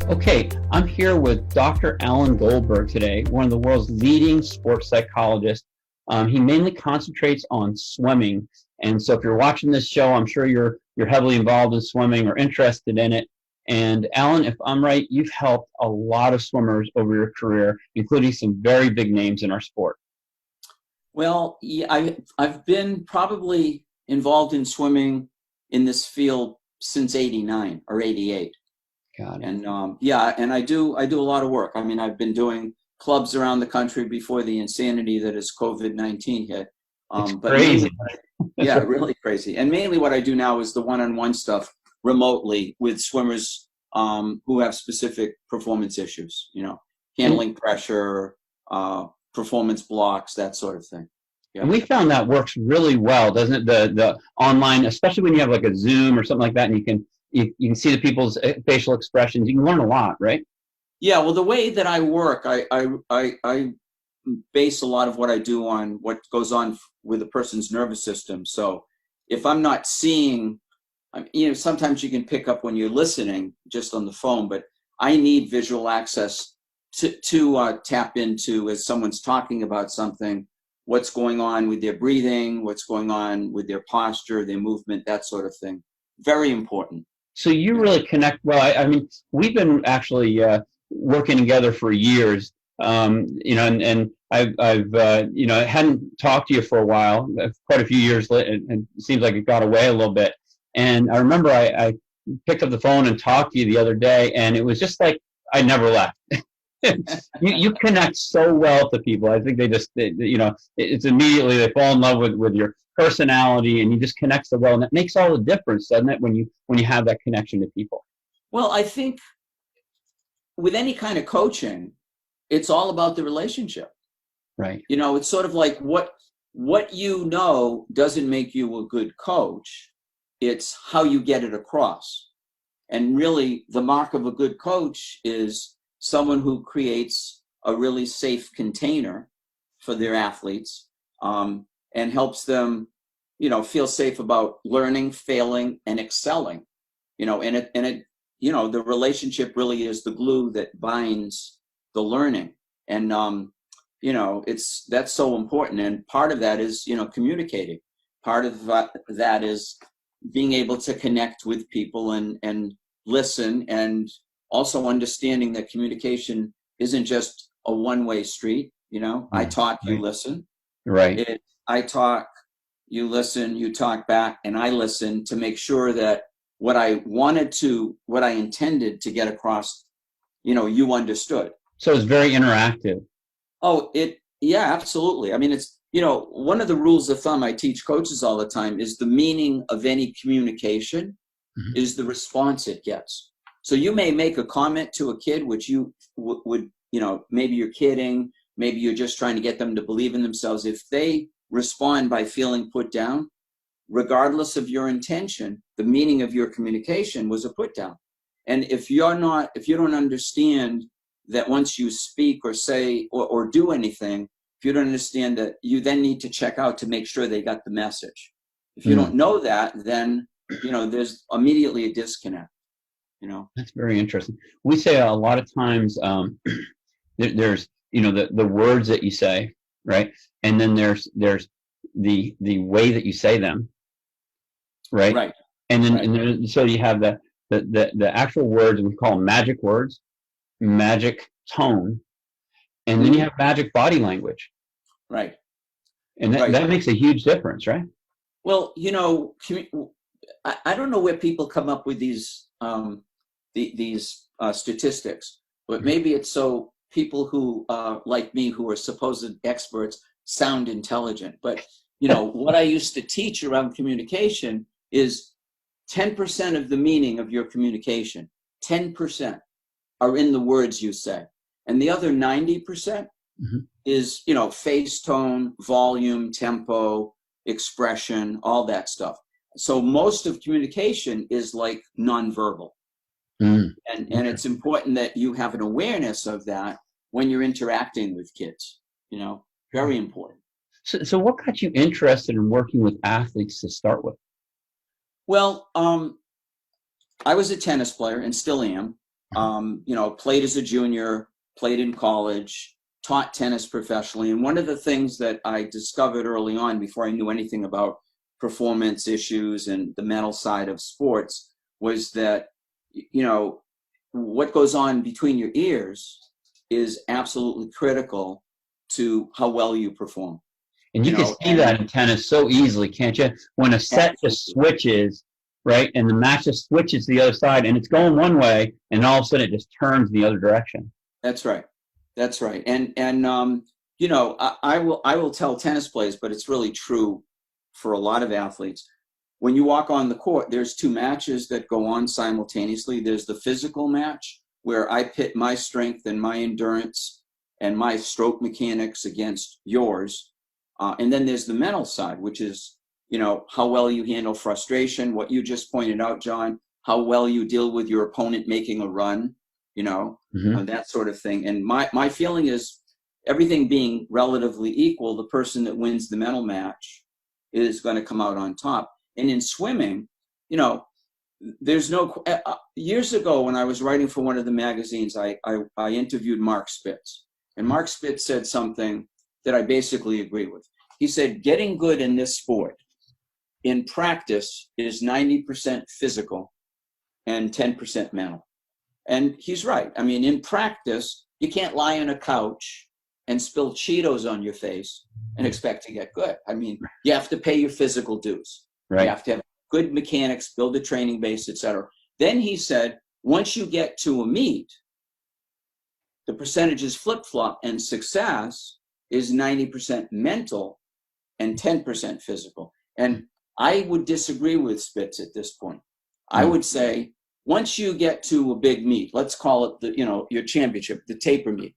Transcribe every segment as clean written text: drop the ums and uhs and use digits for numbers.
Okay, I'm here with Dr. Alan Goldberg today, one of the world's leading sports psychologists. He mainly concentrates on swimming, and so if you're watching this show, I'm sure you're heavily involved in swimming or interested in it. And Alan, if I'm right, you've helped a lot of swimmers over your career, including some very big names in our sport. Well, yeah, I've been probably involved in swimming in this field since '89 or '88. Got it. And yeah, and I do a lot of work. I mean, I've been doing clubs around the country before the insanity that is COVID-19 hit. It's But crazy. yeah, really crazy. And mainly what I do now is the one-on-one stuff remotely with swimmers who have specific performance issues, handling pressure, performance blocks, that sort of thing. Yeah. And we found that works really well, doesn't it? The online, especially when you have like a Zoom or something like that, and you can see the people's facial expressions. You can learn a lot, right? Yeah, well, the way that I work, I base a lot of what I do on what goes on with a person's nervous system. So if I'm not seeing, sometimes you can pick up when you're listening just on the phone, but I need visual access to tap into as someone's talking about something, what's going on with their breathing, what's going on with their posture, their movement, that sort of thing. Very important. So you really connect well. I mean, we've been actually working together for years, and I've hadn't talked to you for a while, quite a few years later, and it seems like it got away a little bit. And I remember I picked up the phone and talked to you the other day, and it was just like I never left. You connect so well to people. I think it's immediately they fall in love with your personality, and you just connect so well, and that makes all the difference, doesn't it, when you have that connection to people? Well, I think with any kind of coaching, it's all about the relationship. Right. It's sort of like what doesn't make you a good coach. It's how you get it across. And really, the mark of a good coach is someone who creates a really safe container for their athletes, and helps them, feel safe about learning, failing, and excelling. The relationship really is the glue that binds the learning. And that's so important. And part of that is, communicating. Part of that is being able to connect with people and listen, and also understanding that communication isn't just a one-way street. I talk, you listen. Right. I talk, you listen, you talk back, and I listen to make sure that what I intended to get across, you understood. So it's very interactive. Oh, yeah, absolutely. I mean, it's, one of the rules of thumb I teach coaches all the time is the meaning of any communication is the response it gets. So you may make a comment to a kid, which you would, maybe you're kidding, maybe you're just trying to get them to believe in themselves. If they respond by feeling put down, regardless of your intention, the meaning of your communication was a put down. And if you don't understand that once you speak or say or do anything, if you don't understand that, you then need to check out to make sure they got the message. If you don't know that, then, there's immediately a disconnect. That's very interesting. We say a lot of times there's the words that you say, right, and then there's the way that you say them, right, right, and then right. And then, so you have the actual words, we call them magic words, magic tone, and then you have magic body language, right, and that makes a huge difference, right? Well, I don't know where people come up with these statistics, but maybe it's so people who like me, who are supposed experts, sound intelligent. But what I used to teach around communication is 10% of the meaning of your communication, 10% are in the words you say, and the other 90% is face tone, volume, tempo, expression, all that stuff. So most of communication is like nonverbal. And it's important that you have an awareness of that when you're interacting with kids, very important. So what got you interested in working with athletes to start with? Well, I was a tennis player and still am. Played as a junior, played in college, taught tennis professionally. And one of the things that I discovered early on, before I knew anything about performance issues and the mental side of sports, was that, what goes on between your ears is absolutely critical to how well you perform. And you can see that in tennis so easily, can't you? When a set just switches, right, and the match just switches to the other side, and it's going one way, and all of a sudden it just turns the other direction. That's right. That's right. And I will tell tennis players, but it's really true for a lot of athletes. When you walk on the court, there's two matches that go on simultaneously. There's the physical match, where I pit my strength and my endurance and my stroke mechanics against yours. And then there's the mental side, which is, how well you handle frustration, what you just pointed out, John, how well you deal with your opponent making a run, that sort of thing. And my feeling is, everything being relatively equal, the person that wins the mental match is going to come out on top. And in swimming, there's no, years ago when I was writing for one of the magazines, I interviewed Mark Spitz. And Mark Spitz said something that I basically agree with. He said, getting good in this sport in practice is 90% physical and 10% mental. And he's right. I mean, in practice, you can't lie on a couch and spill Cheetos on your face and expect to get good. I mean, you have to pay your physical dues. Right. You have to have good mechanics, build a training base, etc. Then he said, once you get to a meet, the percentages flip-flop, and success is 90% mental and 10% physical. And I would disagree with Spitz at this point. I would say, once you get to a big meet, let's call it your championship, the taper meet,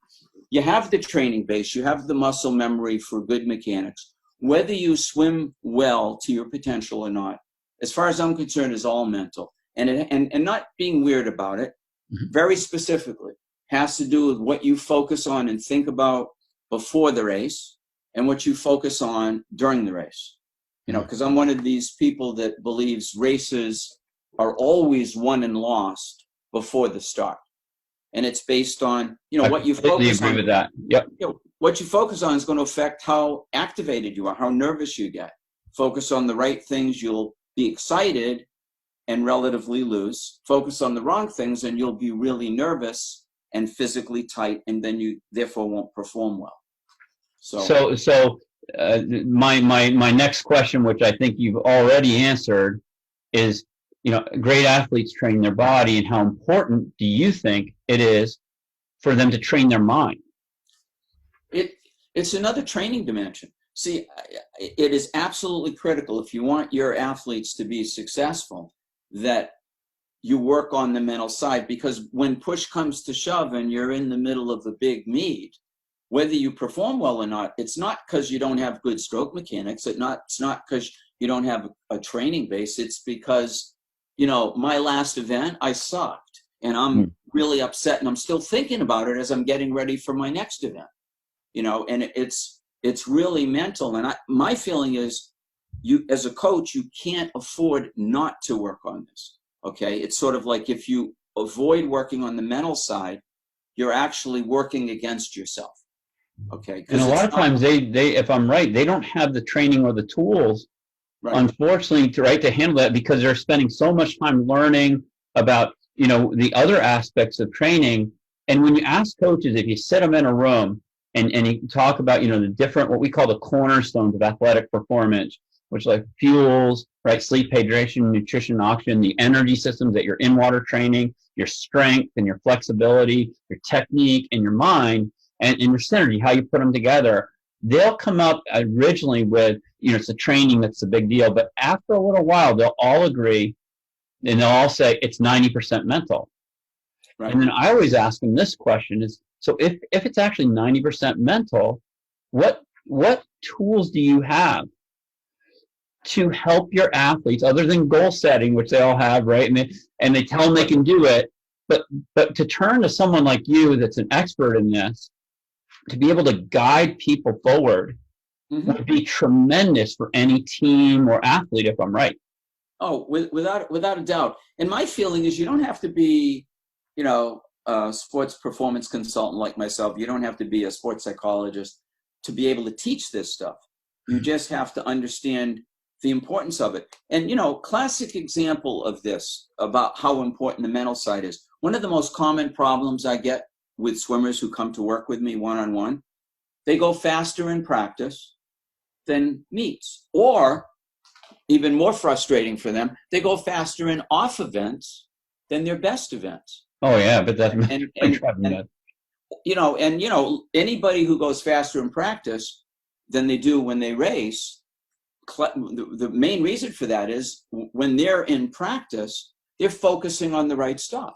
you have the training base, you have the muscle memory for good mechanics. Whether you swim well to your potential or not, as far as I'm concerned, is all mental. And not being weird about it, very specifically, has to do with what you focus on and think about before the race and what you focus on during the race. Because I'm one of these people that believes races are always won and lost before the start. And it's based on, what you focus on. I agree with that. Yep. What you focus on is going to affect how activated you are, how nervous you get. Focus on the right things, you'll be excited and relatively loose. Focus on the wrong things, and you'll be really nervous and physically tight, and then you therefore won't perform well. So my next question, which I think you've already answered, is, great athletes train their body, and how important do you think it is for them to train their mind? It's another training dimension. See, it is absolutely critical, if you want your athletes to be successful, that you work on the mental side, because when push comes to shove and you're in the middle of a big meet, whether you perform well or not, it's not because you don't have good stroke mechanics. It's not because you don't have a training base. It's because, my last event, I sucked, and I'm really upset, and I'm still thinking about it as I'm getting ready for my next event. And it's really mental. And my feeling is, you as a coach, you can't afford not to work on this. Okay. It's sort of like, if you avoid working on the mental side, you're actually working against yourself. Okay. And a lot of times they, if I'm right, they don't have the training or the tools, unfortunately, to handle that, because they're spending so much time learning about, the other aspects of training. And when you ask coaches, if you sit them in a room and you talk about, the different, what we call the cornerstones of athletic performance, which like fuels, right? Sleep, hydration, nutrition, oxygen, the energy systems that you're in water training, your strength and your flexibility, your technique and your mind, and your synergy, how you put them together. They'll come up originally with, it's the training that's the big deal. But after a little while, they'll all agree, and they'll all say it's 90% mental. Right. And then I always ask them this question is, so if it's actually 90% mental, what tools do you have to help your athletes, other than goal setting, which they all have, right? And they tell them they can do it, but to turn to someone like you that's an expert in this, to be able to guide people forward would be tremendous for any team or athlete, if I'm right. Oh, without a doubt. And my feeling is, you don't have to be, a sports performance consultant like myself. You don't have to be a sports psychologist to be able to teach this stuff. You just have to understand the importance of it. And, classic example of this, about how important the mental side is. One of the most common problems I get with swimmers who come to work with me one-on-one, they go faster in practice than meets. Or, even more frustrating for them, they go faster in off events than their best events. Oh yeah, but that's anybody who goes faster in practice than they do when they race, the main reason for that is when they're in practice, they're focusing on the right stuff.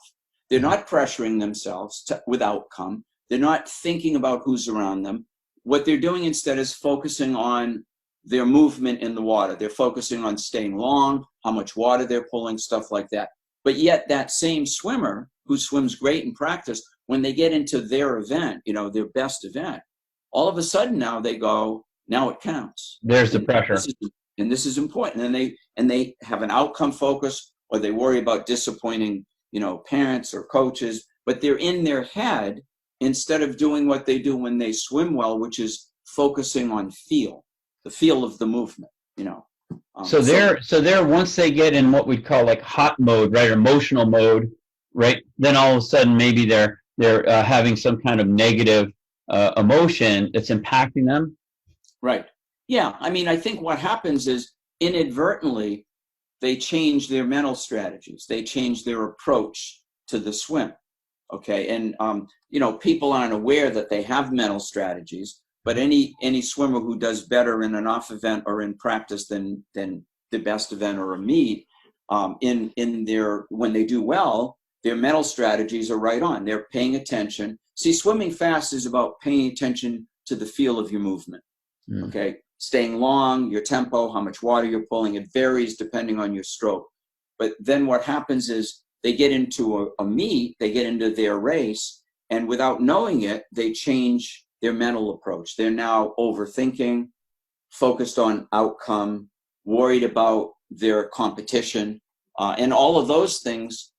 They're not pressuring themselves with outcome. They're not thinking about who's around them. What they're doing instead is focusing on their movement in the water. They're focusing on staying long, how much water they're pulling, stuff like that. But yet that same swimmer who swims great in practice, when they get into their event, their best event, all of a sudden now they go, now it counts. There's the pressure. This is important. And they have an outcome focus, or they worry about disappointing, parents or coaches, but they're in their head instead of doing what they do when they swim well, which is focusing on the feel of the movement, So they're once they get in what we'd call like hot mode, right, or emotional mode, right, then all of a sudden maybe they're having some kind of negative emotion that's impacting them. Right. Yeah. I think what happens is inadvertently they change their mental strategies. They change their approach to the swim. Okay. And, people aren't aware that they have mental strategies, but any swimmer who does better in an off event or in practice than the best event or a meet, when they do well, their mental strategies are right on. They're paying attention. See, swimming fast is about paying attention to the feel of your movement. Okay. Staying long, your tempo, how much water you're pulling, it varies depending on your stroke. But then what happens is they get into a meet, they get into their race, and without knowing it, they change their mental approach. They're now overthinking, focused on outcome, worried about their competition, and all of those things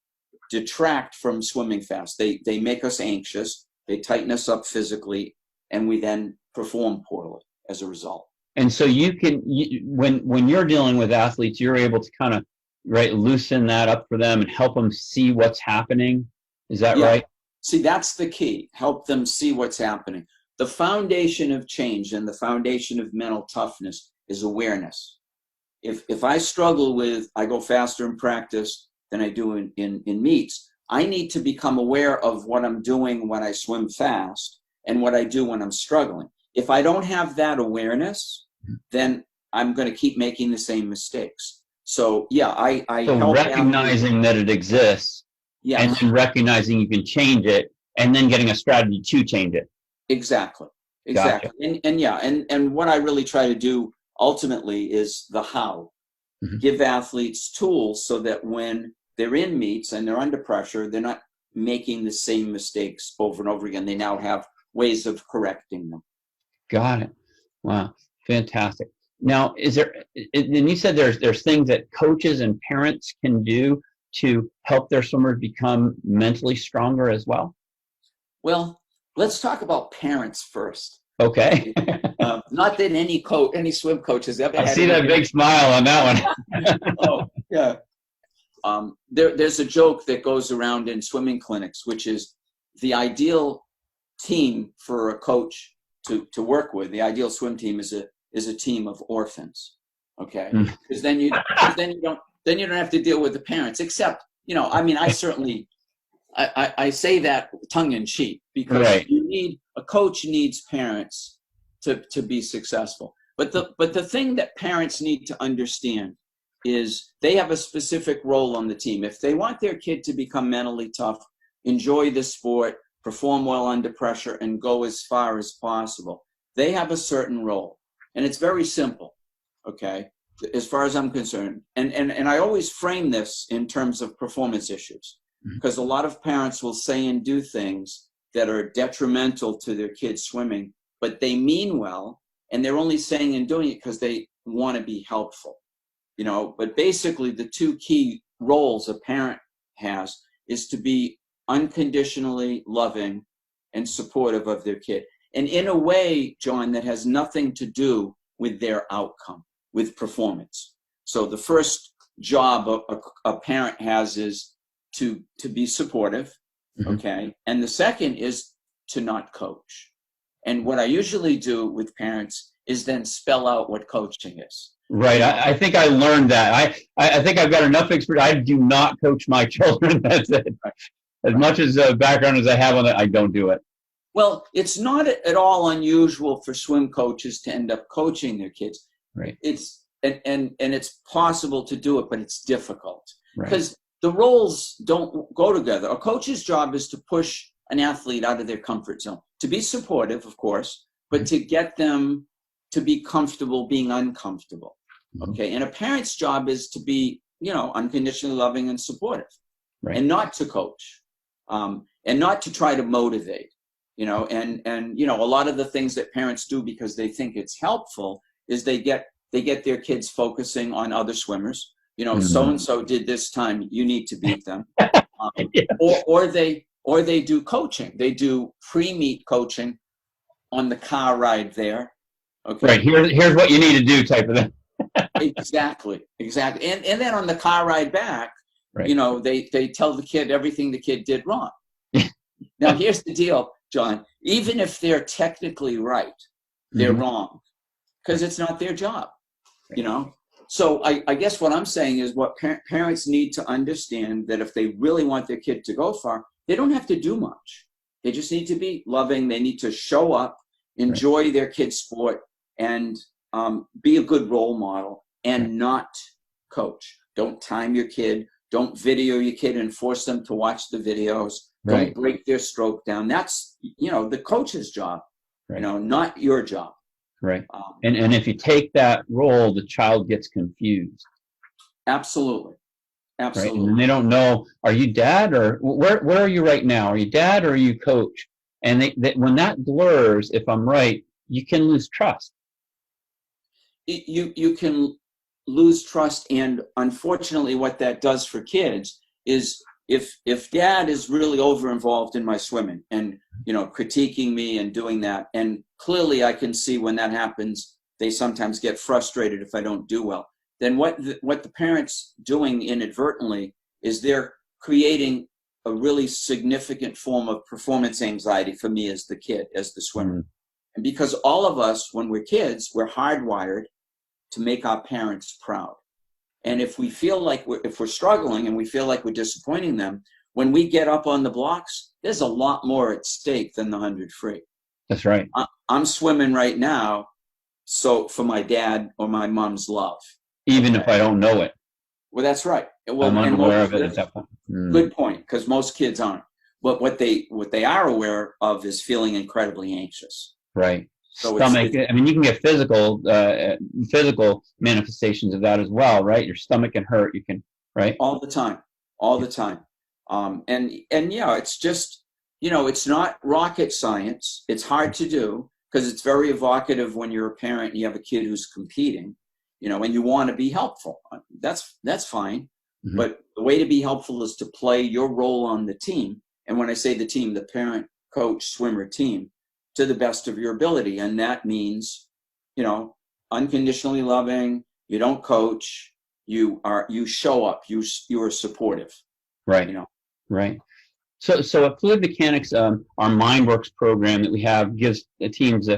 detract from swimming fast. They make us anxious, they tighten us up physically, and we then perform poorly as a result. And so when you're dealing with athletes, you're able to kind of loosen that up for them and help them see what's happening. Is that right? See, that's the key. Help them see what's happening. The foundation of change and the foundation of mental toughness is awareness. If I struggle with, I go faster in practice than I do in meets, I need to become aware of what I'm doing when I swim fast and what I do when I'm struggling. If I don't have that awareness, then I'm going to keep making the same mistakes. So I help recognizing that it exists, and then recognizing you can change it, and then getting a strategy to change it. Exactly. Gotcha. And what I really try to do ultimately is the how. Give athletes tools so that when they're in meets and they're under pressure, they're not making the same mistakes over and over again. They now have ways of correcting them. Got it. Wow. Fantastic. Now, and you said there's things that coaches and parents can do to help their swimmers become mentally stronger as well? Well, let's talk about parents first. Okay. Not that any swim coach has ever. I see that big smile on that one. Oh, yeah. There's a joke that goes around in swimming clinics, which is the ideal team for a coach to work with. The ideal swim team is a team of orphans. Okay, because then you don't have to deal with the parents. Except, I certainly I say that tongue in cheek, because a coach needs parents to be successful. But the thing that parents need to understand is they have a specific role on the team. If they want their kid to become mentally tough, enjoy the sport, perform well under pressure, and go as far as possible, they have a certain role. And it's very simple, okay, as far as I'm concerned. And I always frame this in terms of performance issues, because a lot of parents will say and do things that are detrimental to their kids swimming, but they mean well, and they're only saying and doing it because they want to be helpful. But basically the two key roles a parent has is to be unconditionally loving and supportive of their kid. And in a way, John, that has nothing to do with their outcome, with performance. So the first job a parent has is to be supportive, okay? And the second is to not coach. And what I usually do with parents is then spell out what coaching is. Right. I think I learned that. I think I've got enough experience. I do not coach my children. That's it. As much as background as I have on it, I don't do it. Well, it's not at all unusual for swim coaches to end up coaching their kids. Right. It's and it's possible to do it, but it's difficult because right. the roles don't go together. A coach's job is to push an athlete out of their comfort zone, to be supportive, of course, but to get them to be comfortable being uncomfortable. Okay. And a parent's job is to be, unconditionally loving and supportive, and not to coach, and not to try to motivate, and a lot of the things that parents do because they think it's helpful is they get their kids focusing on other swimmers. So-and-so did this time, you need to beat them. Or they do coaching. They do pre-meet coaching on the car ride there. Okay. Right. Here's what you need to do type of thing. Exactly. And then on the car ride back, they tell the kid everything the kid did wrong. Now, here's the deal, John. Even if they're technically right, they're wrong because it's not their job, So I guess what I'm saying is what parents need to understand that if they really want their kid to go far, they don't have to do much. They just need to be loving. They need to show up, enjoy their kid's sport, and be a good role model and not coach. Don't time your kid. Don't video your kid and force them to watch the videos. Don't break their stroke down. That's, the coach's job, not your job. Right. And if you take that role, the child gets confused. Absolutely. Right? And they don't know, are you dad or where are you right now? Are you dad or are you coach? And they when that blurs, if I'm right, you can lose trust. You can lose trust. And unfortunately, what that does for kids is if dad is really over involved in my swimming and, critiquing me and doing that, and clearly I can see when that happens, they sometimes get frustrated if I don't do well. Then what the parent's doing inadvertently is they're creating a really significant form of performance anxiety for me as the kid, as the swimmer. And because all of us, when we're kids, we're hardwired to make our parents proud. And if we feel like if we're struggling and we feel like we're disappointing them, when we get up on the blocks, there's a lot more at stake than the 100 free. That's right. I'm swimming right now, so for my dad or my mom's love. Even if I don't know it. Well, that's right. Well, I'm unaware of it at that point. Good point, because most kids aren't. But what they are aware of is feeling incredibly anxious. Right. So stomach. You can get physical manifestations of that as well, right? Your stomach can hurt. You can, right? All the time. And it's just, it's not rocket science. It's hard to do because it's very evocative when you're a parent and you have a kid who's competing, and you want to be helpful. That's fine. But the way to be helpful is to play your role on the team. And when I say the team, the parent, coach, swimmer team, to the best of your ability. And that means, unconditionally loving, you don't coach, you show up, you are supportive. Right. Right. So at Fluid Mechanics, our MindWorks program that we have gives the teams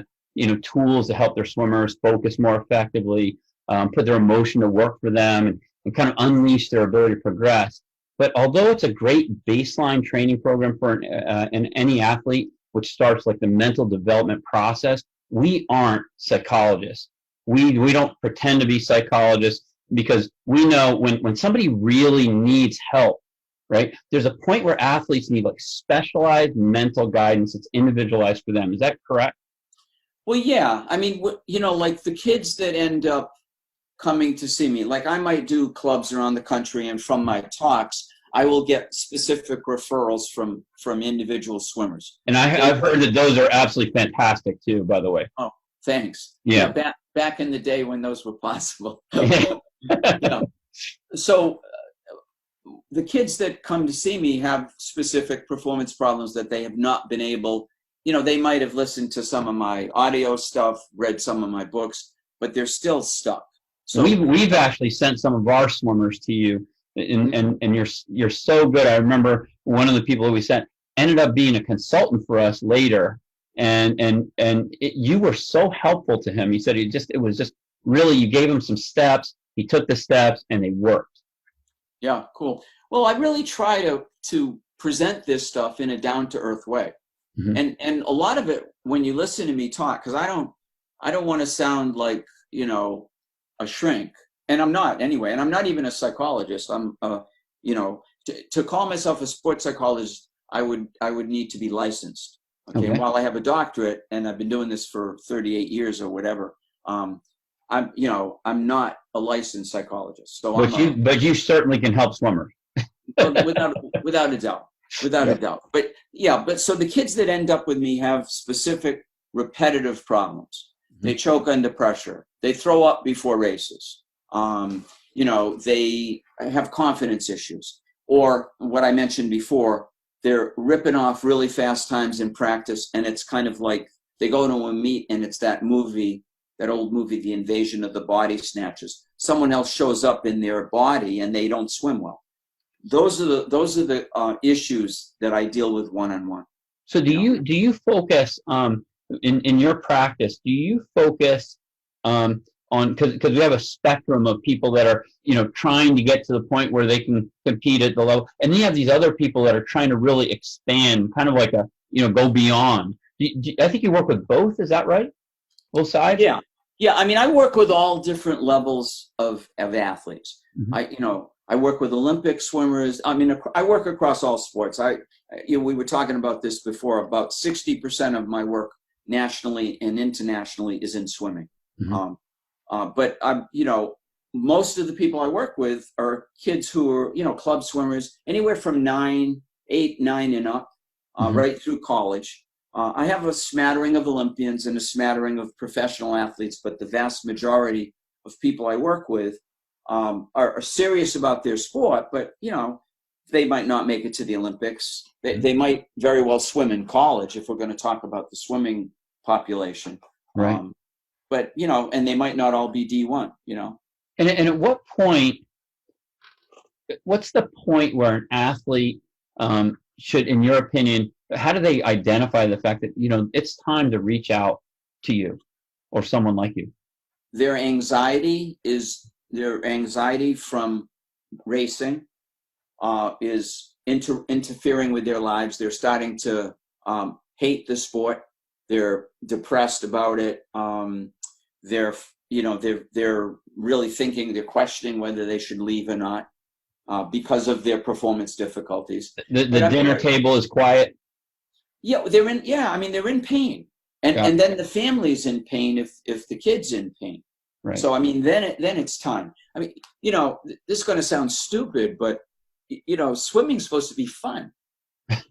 tools to help their swimmers focus more effectively, put their emotion to work for them, and kind of unleash their ability to progress. But although it's a great baseline training program for any athlete, which starts like the mental development process, we aren't psychologists. We don't pretend to be psychologists because we know when somebody really needs help, right? There's a point where athletes need like specialized mental guidance that's individualized for them. Is that correct? Well, yeah. Like the kids that end up coming to see me, like I might do clubs around the country, and from my talks, I will get specific referrals from individual swimmers. And I've heard that those are absolutely fantastic too, by the way. Oh, thanks. Yeah. Back in the day when those were possible. So the kids that come to see me have specific performance problems that they have not been able, they might have listened to some of my audio stuff, read some of my books, but they're still stuck. So we've actually sent some of our swimmers to you, and you're so good. I remember one of the people we sent ended up being a consultant for us later, and you were so helpful to him. He said it was just really, you gave him some steps, he took the steps, and they worked. Yeah, cool. Well, I really try to present this stuff in a down-to-earth way. Mm-hmm. And a lot of it, when you listen to me talk, because I don't want to sound like, a shrink, and I'm not anyway, and I'm not even a psychologist. I'm, to call myself a sports psychologist, I would need to be licensed. Okay. And while I have a doctorate and I've been doing this for 38 years or whatever, I'm not a licensed psychologist. So but you certainly can help swimmers. without a doubt. Without a doubt. But so the kids that end up with me have specific repetitive problems. Mm-hmm. They choke under pressure. They throw up before races. They have confidence issues. Or what I mentioned before, they're ripping off really fast times in practice, and it's kind of like they go to a meet and it's that old movie, The Invasion of the Body Snatchers. Someone else shows up in their body and they don't swim well. Those are the issues that I deal with one-on-one. So do you focus in your practice? Do you focus on, because we have a spectrum of people that are trying to get to the point where they can compete at the level, and then you have these other people that are trying to really expand, kind of like go beyond. I think you work with both. Is that right? Both sides? Yeah. I mean, I work with all different levels of athletes. Mm-hmm. I work with Olympic swimmers. I mean, I work across all sports. We were talking about this before. About 60% of my work nationally and internationally is in swimming. Mm-hmm. But most of the people I work with are kids who are, club swimmers, anywhere from 8, 9 and up, mm-hmm. right through college. I have a smattering of Olympians and a smattering of professional athletes, but the vast majority of people I work with are serious about their sport, but they might not make it to the Olympics. They might very well swim in college if we're going to talk about the swimming population. Right. But and they might not all be D1. And at what point? What's the point where an athlete should, in your opinion, how do they identify the fact that it's time to reach out to you or someone like you? Their anxiety from racing is interfering with their lives. They're starting to hate the sport. They're depressed about it. They're really thinking, they're questioning whether they should leave or not because of their performance difficulties. The dinner table is quiet. Yeah, they're in pain, and then the family's in pain if the kid's in pain. Right. So I mean, then it's time. I mean, this is going to sound stupid, but swimming's supposed to be fun.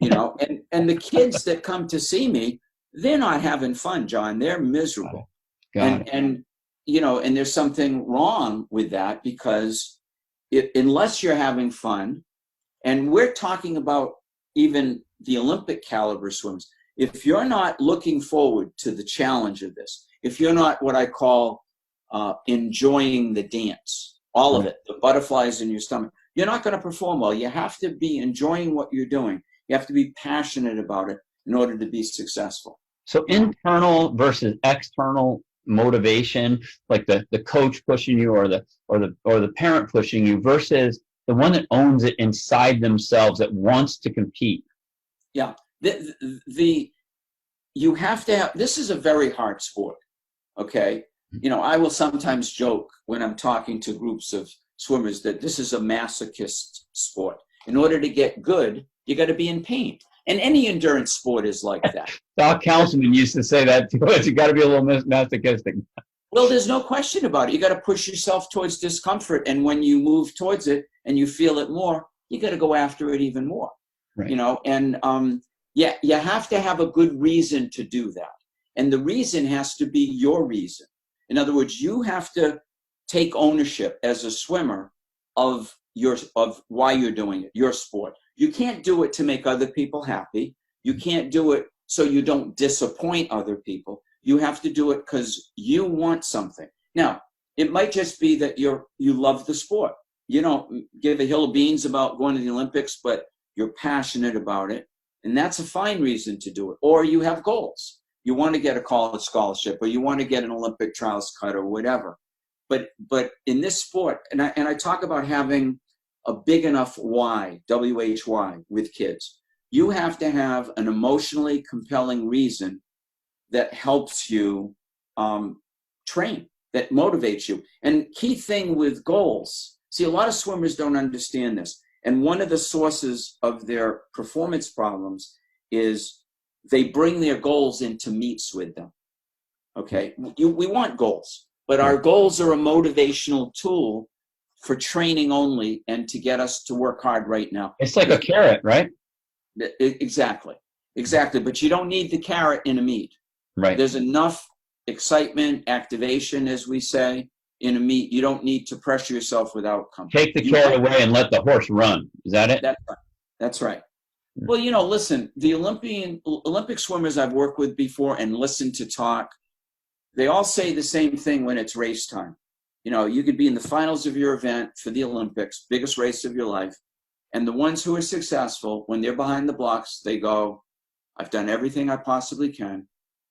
And the kids that come to see me, they're not having fun, John. They're miserable. And there's something wrong with that, because unless you're having fun, and we're talking about even the Olympic caliber swims, if you're not looking forward to the challenge of this, if you're not what I call enjoying the dance, all of it, the butterflies in your stomach, you're not going to perform well. You have to be enjoying what you're doing. You have to be passionate about it in order to be successful. So internal versus external motivation, like the coach pushing you or the parent pushing you, versus the one that owns it inside themselves, that wants to compete. Yeah. You have to have, this is a very hard sport. Okay. I will sometimes joke when I'm talking to groups of swimmers that this is a masochist sport. In order to get good, you got to be in pain. And any endurance sport is like that. Counsilman used to say that to us. You got to be a little masochistic. Well, there's no question about it. You got to push yourself towards discomfort. And when you move towards it and you feel it more, you got to go after it even more. Right. You have to have a good reason to do that. And the reason has to be your reason. In other words, you have to take ownership as a swimmer of of why you're doing it, your sport. You can't do it to make other people happy. You can't do it so you don't disappoint other people. You have to do it because you want something. Now, it might just be that you love the sport. You don't give a hill of beans about going to the Olympics, but you're passionate about it. And that's a fine reason to do it. Or you have goals. You want to get a college scholarship, or you want to get an Olympic trials cut, or whatever. But in this sport, and I talk about having a big enough why, WHY, with kids. You have to have an emotionally compelling reason that helps you train, that motivates you. And key thing with goals, see, a lot of swimmers don't understand this. And one of the sources of their performance problems is they bring their goals into meets with them. Okay, we want goals, but our goals are a motivational tool for training only and to get us to work hard right now. It's like a carrot, right? Exactly. But you don't need the carrot in a meet. Right. There's enough excitement, activation, as we say, in a meet. You don't need to pressure yourself with outcome. Take the carrot away and let the horse run. Is that it? That's right. Well, listen, the Olympic swimmers I've worked with before and listened to talk, they all say the same thing when it's race time. You could be in the finals of your event for the Olympics, biggest race of your life. And the ones who are successful, when they're behind the blocks, they go, I've done everything I possibly can.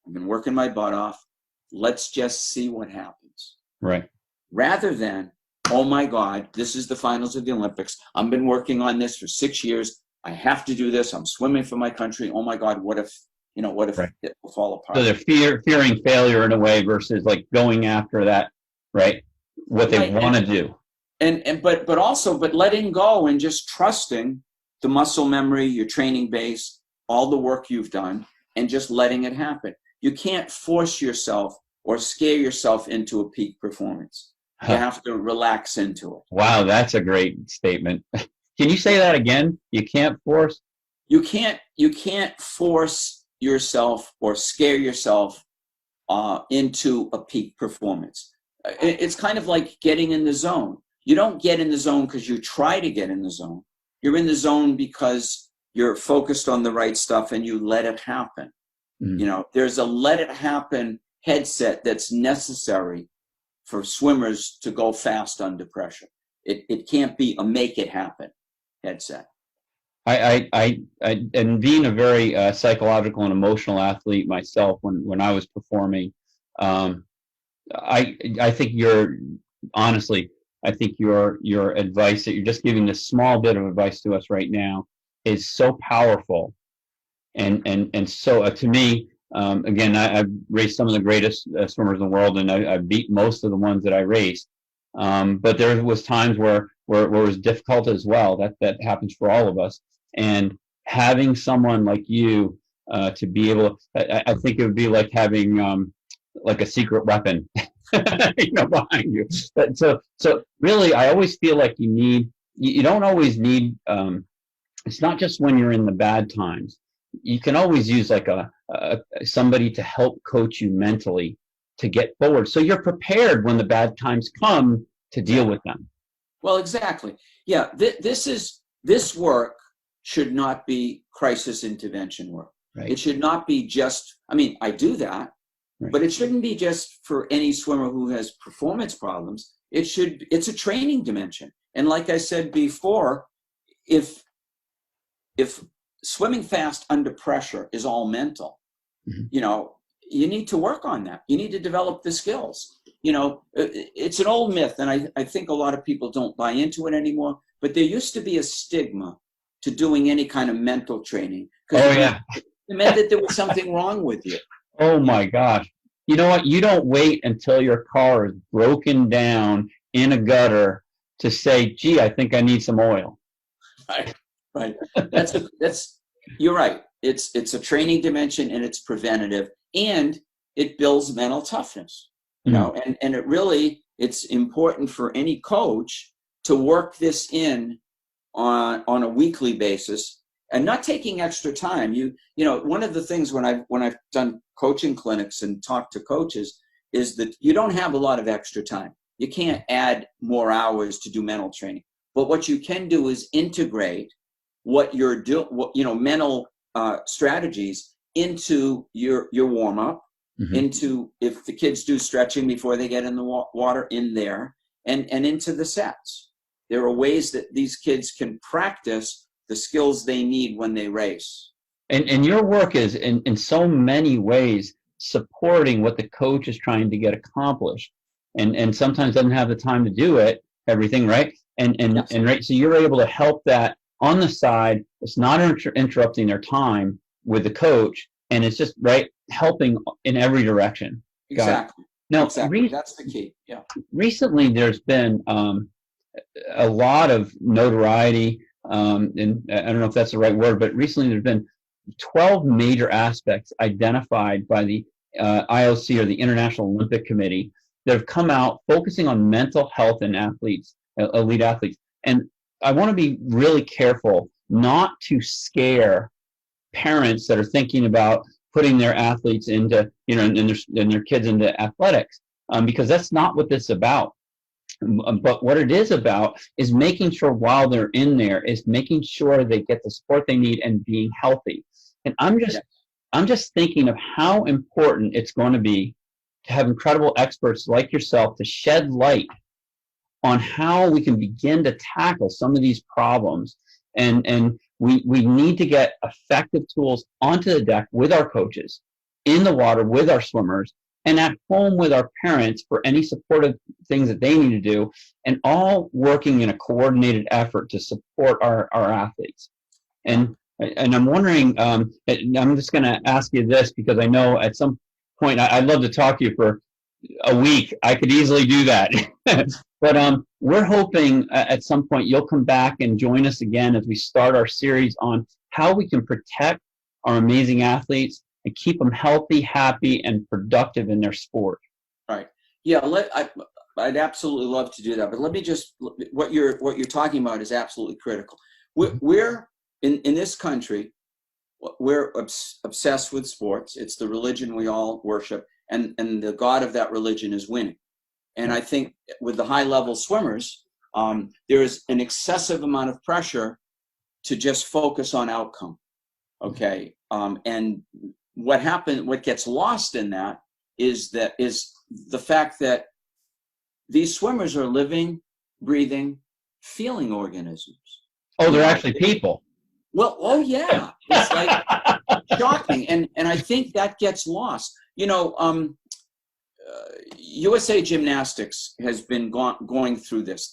I've been working my butt off. Let's just see what happens. Right. Rather than, oh my God, this is the finals of the Olympics. I've been working on this for 6 years. I have to do this. I'm swimming for my country. Oh my God, what if right. It will fall apart? So they're fearing failure in a way versus like going after that, right? What they want to do. But letting go and just trusting the muscle memory, your training base, all the work you've done, and just letting it happen. You can't force yourself or scare yourself into a peak performance. You have to relax into it. Wow, that's a great statement. Can you say that again? You can't force? You can't force yourself or scare yourself into a peak performance. It's kind of like getting in the zone. You don't get in the zone because you try to get in the zone. You're in the zone because you're focused on the right stuff and you let it happen. There's a let it happen headset that's necessary for swimmers to go fast under pressure. It can't be a make it happen headset. And being a very psychological and emotional athlete myself, when I was performing, I think your advice that you're just giving this small bit of advice to us right now is so powerful. And so to me, again, I've raced some of the greatest swimmers in the world, and I beat most of the ones that I raced. But there was times where it was difficult as well. That happens for all of us. And having someone like you to be able, I think it would be like having like a secret weapon, behind you. But so really, I always feel like you don't always need. It's not just when you're in the bad times. You can always use like somebody to help coach you mentally to get forward, so you're prepared when the bad times come to deal with them. Well, exactly. Yeah, this work should not be crisis intervention work. Right. It should not be just. I do that, right. But it shouldn't be just for any swimmer who has performance problems. It's a training dimension, and like I said before, if swimming fast under pressure is all mental, you need to work on that. You need to develop the skills. It's an old myth, and I think a lot of people don't buy into it anymore, but there used to be a stigma to doing any kind of mental training. It meant that there was something wrong with you. Oh my gosh. You know what? You don't wait until your car is broken down in a gutter to say, gee, I think I need some oil. Right. You're right. It's a training dimension, and it's preventative, and it builds mental toughness. And it's important for any coach to work this in on a weekly basis and not taking extra time. One of the things when I've done coaching clinics and talked to coaches is that you don't have a lot of extra time. You can't add more hours to do mental training. But what you can do is integrate what you're doing, mental strategies into your warm up, into, if the kids do stretching before they get in the water, in there, and into the sets. There are ways that these kids can practice the skills they need when they race. And your work is in so many ways supporting what the coach is trying to get accomplished, and sometimes doesn't have the time to do everything, right? And right, so you're able to help that on the side. It's not interrupting their time with the coach, and it's just helping in every direction. Exactly. Now, exactly. That's the key. Yeah. Recently, there's been a lot of notoriety, and I don't know if that's the right word, but recently there's been 12 major aspects identified by the IOC, or the International Olympic Committee, that have come out focusing on mental health in athletes, elite athletes. And I want to be really careful not to scare parents that are thinking about putting their athletes into, and their kids into athletics, because that's not what this is about. But what it is about is making sure while they're in there, is making sure they get the support they need and being healthy. And I'm just thinking of how important it's going to be to have incredible experts like yourself to shed light on how we can begin to tackle some of these problems. And we need to get effective tools onto the deck with our coaches, in the water with our swimmers, and at home with our parents for any supportive things that they need to do, and all working in a coordinated effort to support our athletes. And I'm wondering, I'm just going to ask you this, because I know at some point, I'd love to talk to you for a week. I could easily do that. But we're hoping at some point you'll come back and join us again as we start our series on how we can protect our amazing athletes and keep them healthy, happy, and productive in their sport. Right. Yeah, I'd absolutely love to do that. But let me just, what you're talking about is absolutely critical. We're in this country, we're obsessed with sports. It's the religion we all worship, and the god of that religion is winning. And I think with the high-level swimmers, there is an excessive amount of pressure to just focus on outcome. Okay, and what gets lost in that is the fact that these swimmers are living, breathing, feeling organisms. Oh, they're actually people. Well, oh yeah, it's like shocking, and I think that gets lost. USA Gymnastics has been going through this.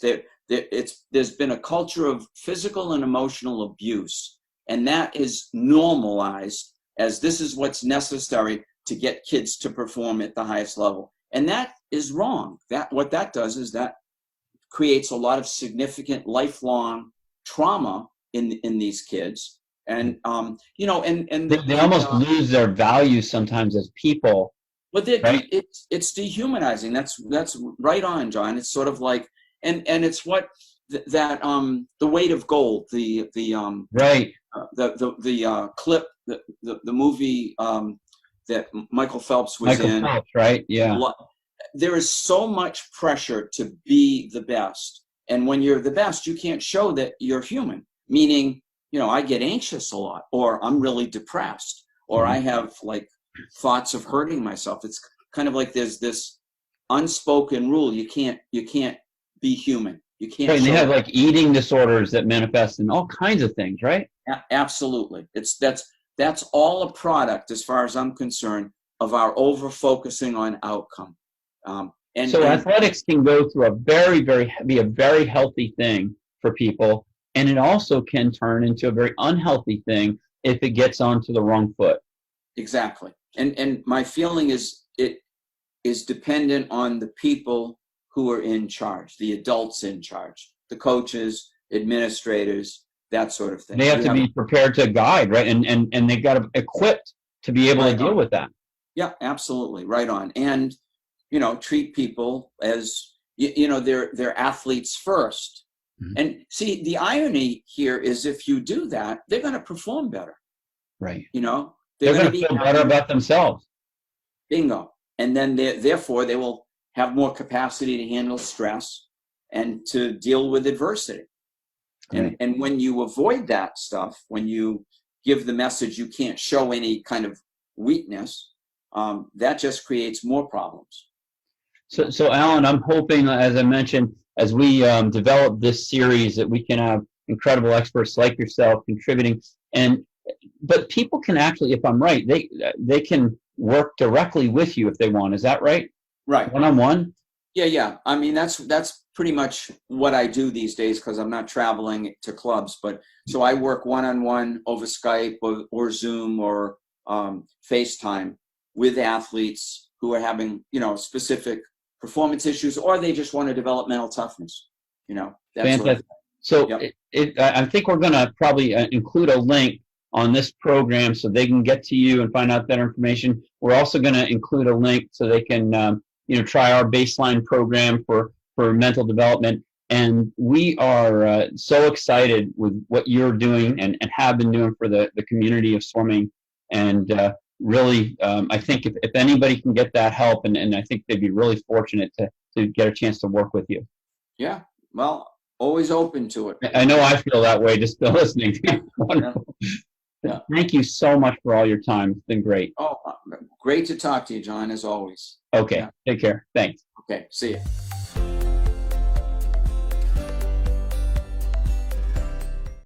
There's been a culture of physical and emotional abuse, and that is normalized as this is what's necessary to get kids to perform at the highest level. And that is wrong. What that does is that creates a lot of significant lifelong trauma in these kids. And they almost lose their values sometimes as people. But right? It's dehumanizing. That's right on, John. It's sort of like, and it's what the weight of gold, the right, the clip, the movie that Michael Phelps was in. Phelps, right? Yeah. There is so much pressure to be the best, and when you're the best, you can't show that you're human. Meaning, I get anxious a lot, or I'm really depressed, or I have like thoughts of hurting myself. It's kind of like there's this unspoken rule: you can't be human. You can't. Right, and they have like eating disorders that manifest in all kinds of things, right? Absolutely. That's all a product, as far as I'm concerned, of our over focusing on outcome. So athletics can go through be a very healthy thing for people, and it also can turn into a very unhealthy thing if it gets onto the wrong foot. Exactly. And my feeling is it is dependent on the people who are in charge, the adults in charge, the coaches, administrators, that sort of thing. They have to be prepared to guide, right? And they've got to equipped to be able to deal with that. Yeah, absolutely. Right on. And, treat people as, they're athletes first. Mm-hmm. And see, the irony here is if you do that, they're going to perform better. Right. They're going to feel better about themselves. Bingo. And then therefore they will have more capacity to handle stress and to deal with adversity. And when you avoid that stuff, when you give the message you can't show any kind of weakness, that just creates more problems. So Alan, I'm hoping, as I mentioned, as we develop this series, that we can have incredible experts like yourself contributing. But people can actually, if I'm right, they can work directly with you if they want. Is that right? Right. One-on-one? Yeah. I mean, that's pretty much what I do these days because I'm not traveling to clubs. But so I work one-on-one over Skype or Zoom or FaceTime with athletes who are having, specific performance issues, or they just want to develop mental toughness. That Fantastic. sort of thing. So Yep. I think we're going to probably include a link on this program so they can get to you and find out that information. We're also going to include a link so they can try our baseline program for mental development. And we are so excited with what you're doing and have been doing for the community of swimming. And really, I think if anybody can get that help, and I think they'd be really fortunate to get a chance to work with you. Yeah, well, always open to it. I know I feel that way just listening. Wonderful. Yeah. Thank you so much for all your time. It's been great. Oh, great to talk to you, John, as always. Okay. Take care. Thanks. Okay, see you.